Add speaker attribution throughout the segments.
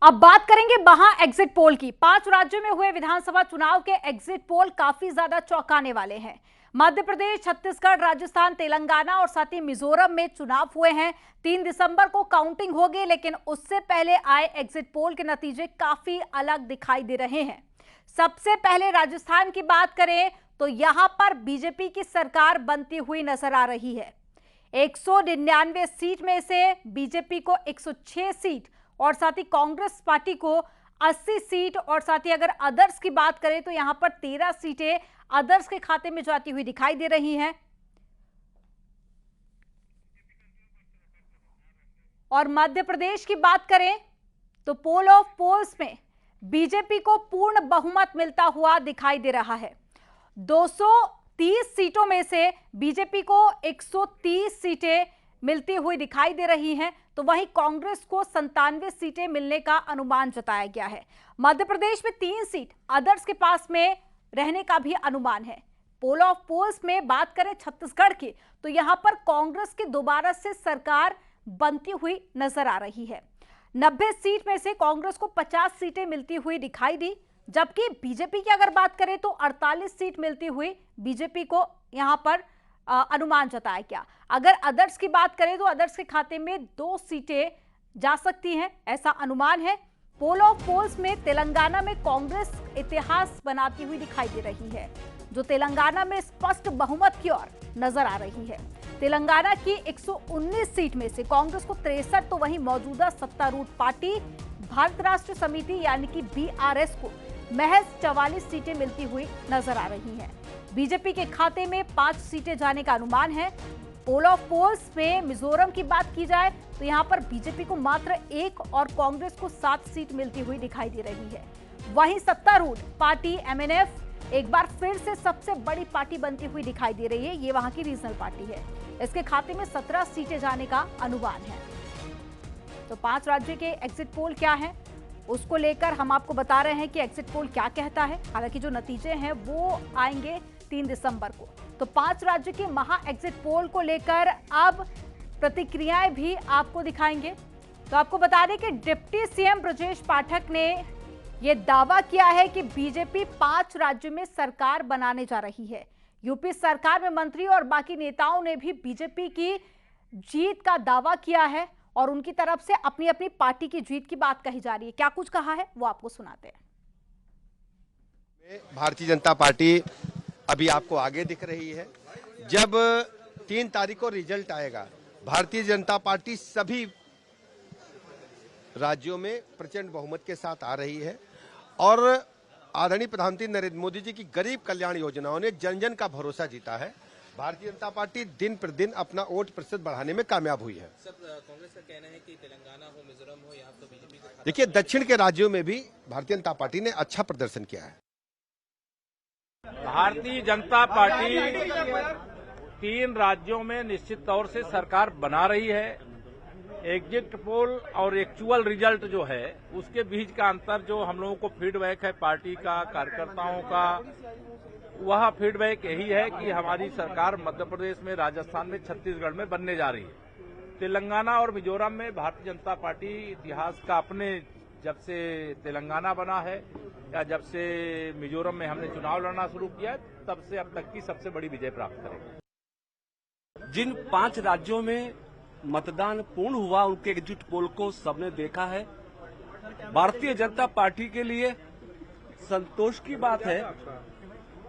Speaker 1: अब बात करेंगे महा एग्जिट पोल की। 5 राज्यों में हुए विधानसभा चुनाव के एग्जिट पोल काफी ज्यादा चौंकाने वाले हैं। मध्य प्रदेश, छत्तीसगढ़, राजस्थान, तेलंगाना और साथ ही मिजोरम में चुनाव हुए हैं। 3 दिसंबर को काउंटिंग होगी, लेकिन उससे पहले आए एग्जिट पोल के नतीजे काफी अलग दिखाई दे रहे हैं। सबसे पहले राजस्थान की बात करें तो यहां पर बीजेपी की सरकार बनती हुई नजर आ रही है। 199 सीट में से बीजेपी को 106 सीट और साथ ही कांग्रेस पार्टी को 80 सीट और साथ ही अगर अदर्स की बात करें तो यहां पर 13 सीटें अदर्स के खाते में जाती हुई दिखाई दे रही हैं। और मध्य प्रदेश की बात करें तो पोल ऑफ पोल्स में बीजेपी को पूर्ण बहुमत मिलता हुआ दिखाई दे रहा है। 230 सीटों में से बीजेपी को 130 सीटें मिलती हुई दिखाई दे रही हैं, तो वहीं कांग्रेस को 97 सीटें मिलने का अनुमान जताया गया है। मध्य प्रदेश में 3 सीट अदर्स के पास में रहने का भी अनुमान है। पोल ऑफ पोल्स में बात करें छत्तीसगढ़ की तो यहां पर कांग्रेस की दोबारा से सरकार बनती हुई नजर आ रही है। 90 सीट में से कांग्रेस को 50 सीटें मिलती हुई दिखाई दी, जबकि बीजेपी की अगर बात करें तो 48 सीट मिलती हुई बीजेपी को यहां पर अनुमान जताया गया। अगर अदर्स की बात करें तो अदर्स के खाते में 2 सीटें जा सकती हैं, ऐसा अनुमान है। पोल ऑफ पोल्स में तेलंगाना में कांग्रेस इतिहास बनाती हुई दिखाई दे रही है, जो तेलंगाना में स्पष्ट बहुमत की ओर नजर आ रही है। तेलंगाना की 119 सीट में से कांग्रेस को 63, तो वहीं मौजूदा सत्तारूढ़ पार्टी भारत राष्ट्र समिति यानी कि बीआरएस को महज 44 सीटें मिलती हुई नजर आ रही हैं। बीजेपी के खाते में 5 सीटें जाने का अनुमान है। पोल ऑफ पोल्स में मिजोरम की बात की जाए तो यहां पर बीजेपी को मात्र 1 और कांग्रेस को 7 सीट मिलती हुई दिखाई दे रही है। वहीं सत्तारूढ़ पार्टी एमएनएफ एक बार फिर से सबसे बड़ी पार्टी बनती हुई दिखाई दे रही है। ये वहां की रीजनल पार्टी है। इसके खाते में 17 सीटें जाने का अनुमान है। तो 5 राज्यों के एग्जिट पोल क्या है उसको लेकर हम आपको बता रहे हैं कि एग्जिट पोल क्या कहता है। हालांकि जो नतीजे हैं वो आएंगे 3 दिसंबर को। तो 5 राज्य के महा एग्जिट पोल को लेकर अब प्रतिक्रियाएं भी आपको दिखाएंगे। तो आपको बता दें कि डिप्टी सीएम ब्रजेश पाठक ने यह दावा किया है कि बीजेपी 5 राज्यों में सरकार बनाने जा रही है। यूपी सरकार में मंत्री और बाकी नेताओं ने भी बीजेपी की जीत का दावा किया है और उनकी तरफ से अपनी अपनी पार्टी की जीत की बात कही जा रही है। क्या कुछ कहा है वो आपको सुनाते हैं।
Speaker 2: भारतीय जनता पार्टी अभी आपको आगे दिख रही है। जब 3 तारीख को रिजल्ट आएगा, भारतीय जनता पार्टी सभी राज्यों में प्रचंड बहुमत के साथ आ रही है और आदरणीय प्रधानमंत्री नरेंद्र मोदी जी की गरीब कल्याण योजनाओं ने जन जन का भरोसा जीता है। भारतीय जनता पार्टी दिन प्रतिदिन अपना वोट प्रतिशत बढ़ाने में कामयाब हुई है।
Speaker 3: कांग्रेस का कहना है कि तेलंगाना हो, मिजोरम हो, यहाँ तो बीजेपी का।
Speaker 2: देखिए, दक्षिण के राज्यों में भी भारतीय जनता पार्टी ने अच्छा प्रदर्शन किया है।
Speaker 4: भारतीय जनता पार्टी 3 राज्यों में निश्चित तौर से सरकार बना रही है। एग्जिट पोल और एक्चुअल रिजल्ट जो है उसके बीच का अंतर जो हम लोगों को फीडबैक है पार्टी का, कार्यकर्ताओं का, वह फीडबैक यही है कि हमारी सरकार मध्य प्रदेश में, राजस्थान में, छत्तीसगढ़ में बनने जा रही है। तेलंगाना और मिजोरम में भारतीय जनता पार्टी इतिहास का अपने जब से तेलंगाना बना है या जब से मिजोरम में हमने चुनाव लड़ना शुरू किया तब से अब तक की सबसे बड़ी विजय प्राप्त करेगी।
Speaker 5: जिन 5 राज्यों में मतदान पूर्ण हुआ उनके एग्जिट पोल को सबने देखा है। भारतीय जनता पार्टी के लिए संतोष की बात है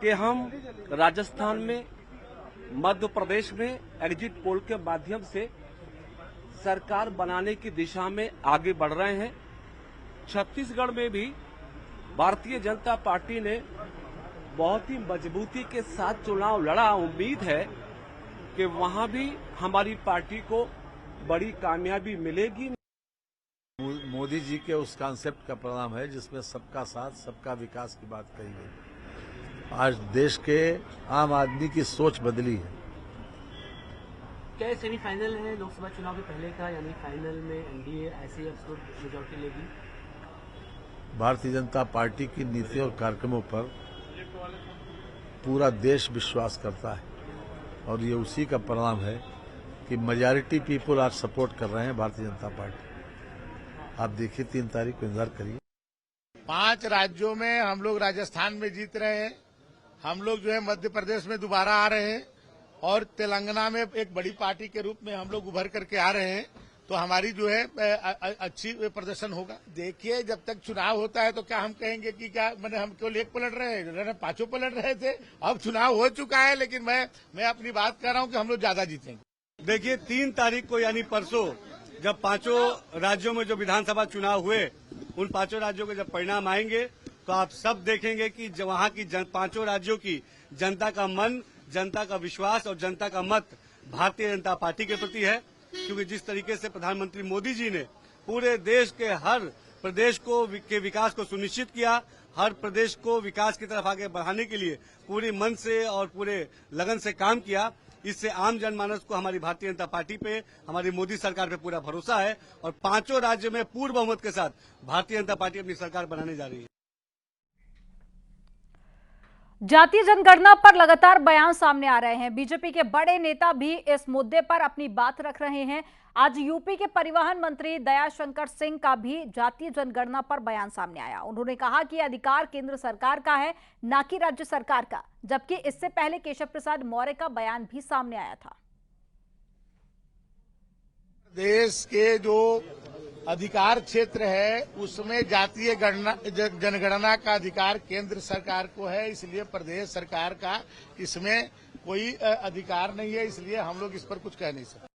Speaker 5: कि हम राजस्थान में, मध्य प्रदेश में एग्जिट पोल के माध्यम से सरकार बनाने की दिशा में आगे बढ़ रहे हैं। छत्तीसगढ़ में भी भारतीय जनता पार्टी ने बहुत ही मजबूती के साथ चुनाव लड़ा। उम्मीद है कि वहां भी हमारी पार्टी को बड़ी कामयाबी मिलेगी।
Speaker 6: मोदी जी के उस कॉन्सेप्ट का परिणाम है जिसमें सबका साथ, सबका विकास की बात कही गई। आज देश के आम आदमी की सोच बदली है।
Speaker 7: क्या सेमीफाइनल है लोकसभा चुनाव के पहले का, यानी फाइनल में एनडीए ऐसी एब्सोल्यूट मेजॉरिटी लेगी?
Speaker 6: भारतीय जनता पार्टी की नीति और कार्यक्रमों पर पूरा देश विश्वास करता है और ये उसी का परिणाम है कि मेजॉरिटी पीपल आज सपोर्ट कर रहे हैं भारतीय जनता पार्टी। आप देखिए 3 तारीख को इंतजार करिए।
Speaker 8: 5 राज्यों में हम लोग राजस्थान में जीत रहे हैं, हम लोग जो है मध्य प्रदेश में दोबारा आ रहे हैं और तेलंगाना में एक बड़ी पार्टी के रूप में हम लोग उभर करके आ रहे हैं, तो हमारी जो है अच्छी प्रदर्शन होगा। देखिए, जब तक चुनाव होता है तो क्या हम कहेंगे कि क्या मैंने हम केवल एक पलट रहे हैं, 5 पलट रहे थे। अब चुनाव हो चुका है, लेकिन मैं अपनी बात कर रहा हूं कि हम लोग ज्यादा जीतेंगे।
Speaker 5: देखिए 3 तारीख को यानी परसों जब 5 राज्यों में जो विधानसभा चुनाव हुए, उन 5 राज्यों के जब परिणाम आएंगे तो आप सब देखेंगे कि वहां की 5 राज्यों की जनता का मन, जनता का विश्वास और जनता का मत भारतीय जनता पार्टी के प्रति है। क्योंकि जिस तरीके से प्रधानमंत्री मोदी जी ने पूरे देश के हर प्रदेश के विकास को सुनिश्चित किया, हर प्रदेश को विकास की तरफ आगे बढ़ाने के लिए पूरे मन से और पूरे लगन से काम किया, इससे आम जनमानस को हमारी भारतीय जनता पार्टी पे, हमारी मोदी सरकार पे पूरा भरोसा है और 5 राज्यों में पूर्ण बहुमत के साथ भारतीय जनता पार्टी अपनी सरकार बनाने जा रही है।
Speaker 1: जातीय जनगणना पर लगातार बयान सामने आ रहे हैं। बीजेपी के बड़े नेता भी इस मुद्दे पर अपनी बात रख रहे हैं। आज यूपी के परिवहन मंत्री दयाशंकर सिंह का भी जातीय जनगणना पर बयान सामने आया। उन्होंने कहा कि अधिकार केंद्र सरकार का है, न कि राज्य सरकार का, जबकि इससे पहले केशव प्रसाद मौर्य का बयान भी सामने आया था।
Speaker 8: देश के जो अधिकार क्षेत्र है उसमें जातीय जनगणना का अधिकार केंद्र सरकार को है, इसलिए प्रदेश सरकार का इसमें कोई अधिकार नहीं है, इसलिए हम लोग इस पर कुछ कह नहीं सकते।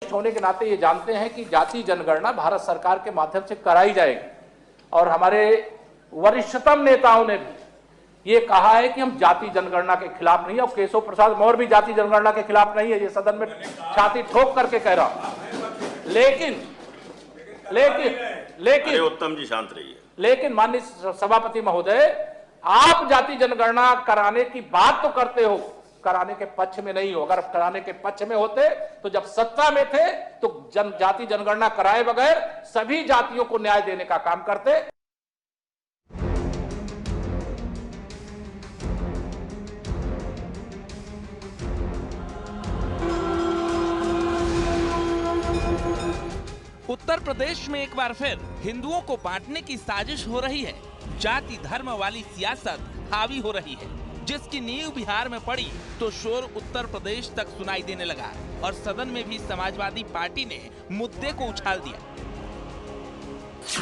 Speaker 9: होने के नाते ये जानते हैं कि जातीय जनगणना भारत सरकार के माध्यम से कराई जाएगी और हमारे वरिष्ठतम नेताओं ने भी ये कहा है कि हम जातीय जनगणना के खिलाफ नहीं है। और केशव प्रसाद मौर्य भी जातीय जनगणना के खिलाफ नहीं है, ये सदन में छाती ठोक करके कह रहा हूं। लेकिन
Speaker 10: उत्तम जी शांत रहिए।
Speaker 9: लेकिन माननीय सभापति महोदय, आप जातीय जनगणना कराने की बात तो करते हो, कराने के पक्ष में नहीं हो। अगर कराने के पक्ष में होते तो जब सत्ता में थे तो जातीय जनगणना कराए बगैर सभी जातियों को न्याय देने का काम करते।
Speaker 11: उत्तर प्रदेश में एक बार फिर हिंदुओं को बांटने की साजिश हो रही है। जाति धर्म वाली सियासत हावी हो रही है, जिसकी नींव बिहार में पड़ी तो शोर उत्तर प्रदेश तक सुनाई देने लगा और सदन में भी समाजवादी पार्टी ने मुद्दे को उछाल दिया।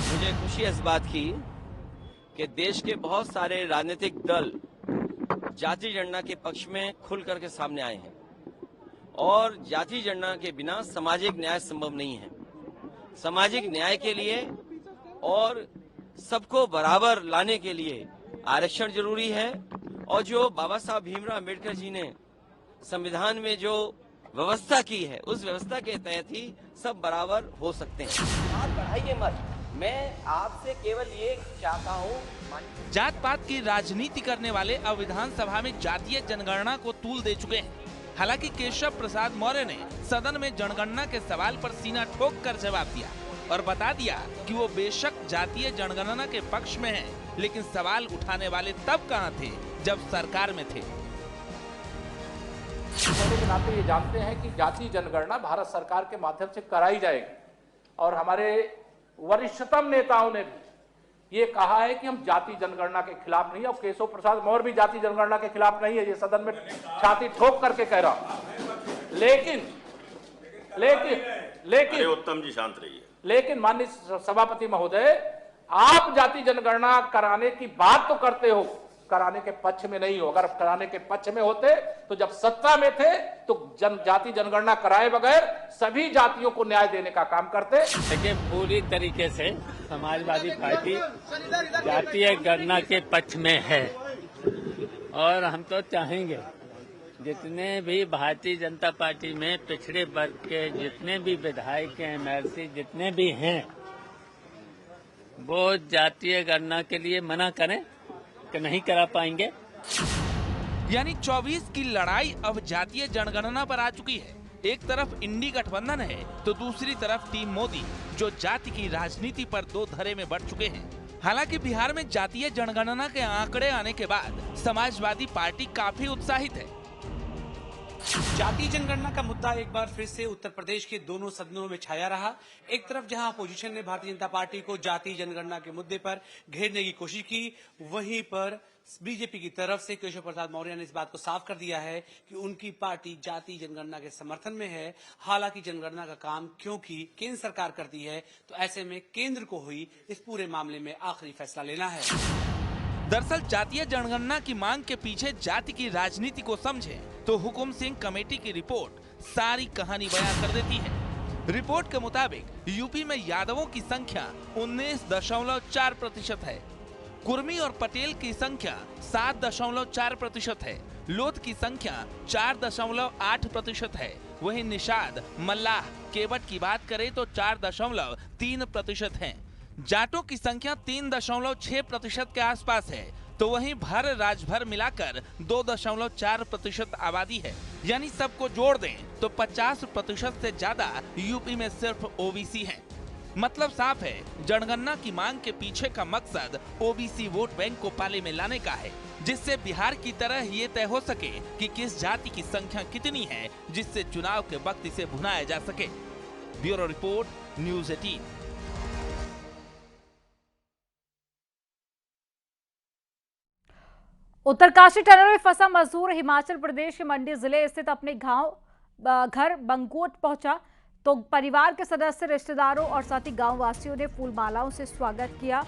Speaker 12: मुझे खुशी इस बात की कि देश के बहुत सारे राजनीतिक दल जाति जनगणना के पक्ष में खुल करके सामने आए हैं और जाति जनगणना के बिना सामाजिक न्याय संभव नहीं है। सामाजिक न्याय के लिए और सबको बराबर लाने के लिए आरक्षण जरूरी है और जो बाबा साहब भीमराव अम्बेडकर जी ने संविधान में जो व्यवस्था की है उस व्यवस्था के तहत ही सब बराबर हो सकते हैं। आप बढ़ाइए मत, मैं आपसे केवल ये चाहता हूँ।
Speaker 11: जात पात की राजनीति करने वाले अब विधानसभा में जातीय जनगणना को तूल दे चुके हैं। हालांकि केशव प्रसाद मौर्य ने सदन में जनगणना के सवाल पर सीना ठोक कर जवाब दिया और बता दिया कि वो बेशक जातीय जनगणना के पक्ष में है, लेकिन सवाल उठाने वाले तब कहां थे जब सरकार में थे।
Speaker 9: होने के नाते ये जानते हैं कि जातीय जनगणना भारत सरकार के माध्यम से कराई जाएगी और हमारे वरिष्ठतम नेताओं ने भी ये कहा है कि हम जातीय जनगणना के खिलाफ नहीं है। और केशव प्रसाद मौर्य भी जातीय जनगणना के खिलाफ नहीं है, ये सदन में छाती ठोक करके कह रहा हूं। लेकिन
Speaker 10: उत्तम जी शांत रहिए।
Speaker 9: लेकिन माननीय सभापति महोदय, आप जातीय जनगणना कराने की बात तो करते हो, कराने के पक्ष में नहीं हो। अगर कराने के पक्ष में होते तो जब सत्ता में थे तो जातीय जनगणना कराए बगैर सभी जातियों को न्याय देने का काम करते।
Speaker 13: देखिए, पूरी तरीके से समाजवादी पार्टी जातीय गणना के पक्ष में है और हम तो चाहेंगे जितने भी भारतीय जनता पार्टी में पिछड़े वर्ग के जितने भी विधायक हैं, एमएलसी जितने भी हैं, वो जातीय गणना के लिए मना करें कि नहीं करा पाएंगे।
Speaker 11: यानी 24 की लड़ाई अब जातीय जनगणना पर आ चुकी है। एक तरफ इंडी गठबंधन है तो दूसरी तरफ टीम मोदी, जो जाति की राजनीति पर दो धरे में बढ़ चुके हैं। हालांकि बिहार में जातीय जनगणना के आंकड़े आने के बाद समाजवादी पार्टी काफी उत्साहित है।
Speaker 7: जातीय जनगणना का मुद्दा एक बार फिर से उत्तर प्रदेश के दोनों सदनों में छाया रहा। एक तरफ जहां अपोजिशन ने भारतीय जनता पार्टी को जातीय जनगणना के मुद्दे पर घेरने की कोशिश की, वहीं पर बीजेपी की तरफ से केशव प्रसाद मौर्य ने इस बात को साफ कर दिया है कि उनकी पार्टी जातीय जनगणना के समर्थन में है। हालांकि जनगणना का काम क्योंकि केंद्र सरकार करती है, तो ऐसे में केंद्र को हुई इस पूरे मामले में आखिरी फैसला लेना है।
Speaker 11: दरअसल जातीय जनगणना की मांग के पीछे जाति की राजनीति को समझे तो हुकुम सिंह कमेटी की रिपोर्ट सारी कहानी बयां कर देती है। रिपोर्ट के मुताबिक यूपी में यादवों की संख्या 19.4% है, कुर्मी और पटेल की संख्या 7.4% है, लोथ की संख्या 4.8% है। वहीं निषाद, मल्लाह, केवट की बात करें तो 4.3% है। जाटों की संख्या 3.6% के आसपास है, तो वहीं भर राजभर मिलाकर 2.4% आबादी है। यानी सबको जोड़ दें तो 50% से ज्यादा यूपी में सिर्फ ओबीसी हैं। मतलब साफ है, जनगणना की मांग के पीछे का मकसद ओबीसी वोट बैंक को पाले में लाने का है, जिससे बिहार की तरह ये तय हो सके कि किस जाति की संख्या कितनी है, जिससे चुनाव के वक्त इसे भुनाया जा सके। Bureau report, news 18।
Speaker 1: Uttarkashi tunnel में फंसा मजदूर हिमाचल प्रदेश के मंडी जिले स्थित अपने घर बंगोट पहुंचा तो परिवार के सदस्य, रिश्तेदारों और साथ ही गांव वासियों ने फूल मालाओं से स्वागत किया।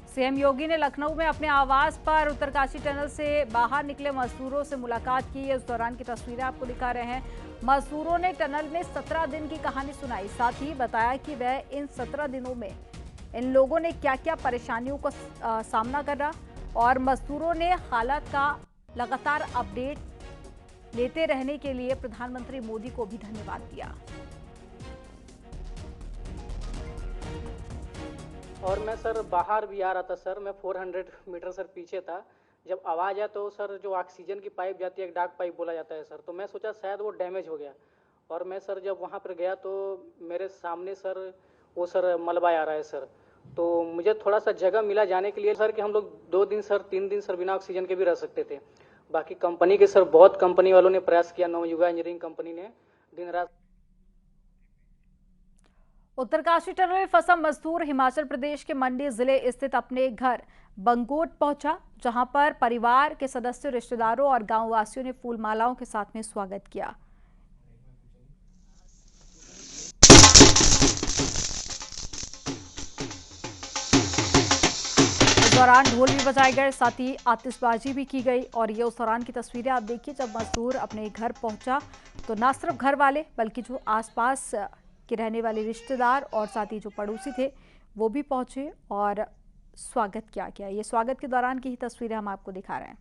Speaker 1: सीएम योगी ने लखनऊ में अपने आवास पर उत्तरकाशी टनल से बाहर निकले मजदूरों से मुलाकात की। उस दौरान की तस्वीरें आपको दिखा रहे हैं। मजदूरों ने टनल में 17 दिन की कहानी सुनाई, साथ ही बताया कि वह इन 17 दिनों में इन लोगों ने क्या क्या परेशानियों का सामना करा और मजदूरों ने हालात का लगातार अपडेट लेते रहने के लिए प्रधानमंत्री मोदी को भी धन्यवाद दिया।
Speaker 14: और मैं सर बाहर भी आ रहा था सर, मैं 400 मीटर सर पीछे था। जब आवाज़ आया तो सर जो ऑक्सीजन की पाइप जाती है, एक डाक पाइप बोला जाता है सर, तो मैं सोचा शायद वो डैमेज हो गया। और मैं सर जब वहाँ पर गया तो मेरे सामने सर वो सर मलबा आ रहा है सर, तो मुझे थोड़ा सा जगह मिला जाने के लिए सर कि हम लोग 2 दिन सर 3 दिन सर बिना ऑक्सीजन के भी रह सकते थे। बाकी कंपनी के सर बहुत कंपनी वालों ने प्रयास किया, नवयुगा इंजीनियरिंग कंपनी ने दिन रात।
Speaker 1: उत्तरकाशी टनल में फंसा मजदूर हिमाचल प्रदेश के मंडी जिले स्थित अपने घर बंगोट पहुंचा, जहां पर परिवार के सदस्य, रिश्तेदारों और गांव वासियों ने फूल मालाओं के साथ में स्वागत किया। इस दौरान ढोल भी बजाए गए, साथ ही आतिशबाजी भी की गई। और ये उस दौरान की तस्वीरें आप देखिए, जब मजदूर अपने घर पहुंचा तो न सिर्फ घर वाले बल्कि जो आसपास के रहने वाले रिश्तेदार और साथ ही जो पड़ोसी थे वो भी पहुंचे और स्वागत किया गया। ये स्वागत के दौरान की ही तस्वीरें हम आपको दिखा रहे हैं।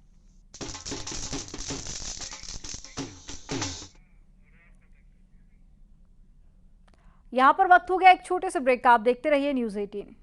Speaker 1: यहां पर वक्त हो गया एक छोटे से ब्रेक का। आप देखते रहिए न्यूज़ 18।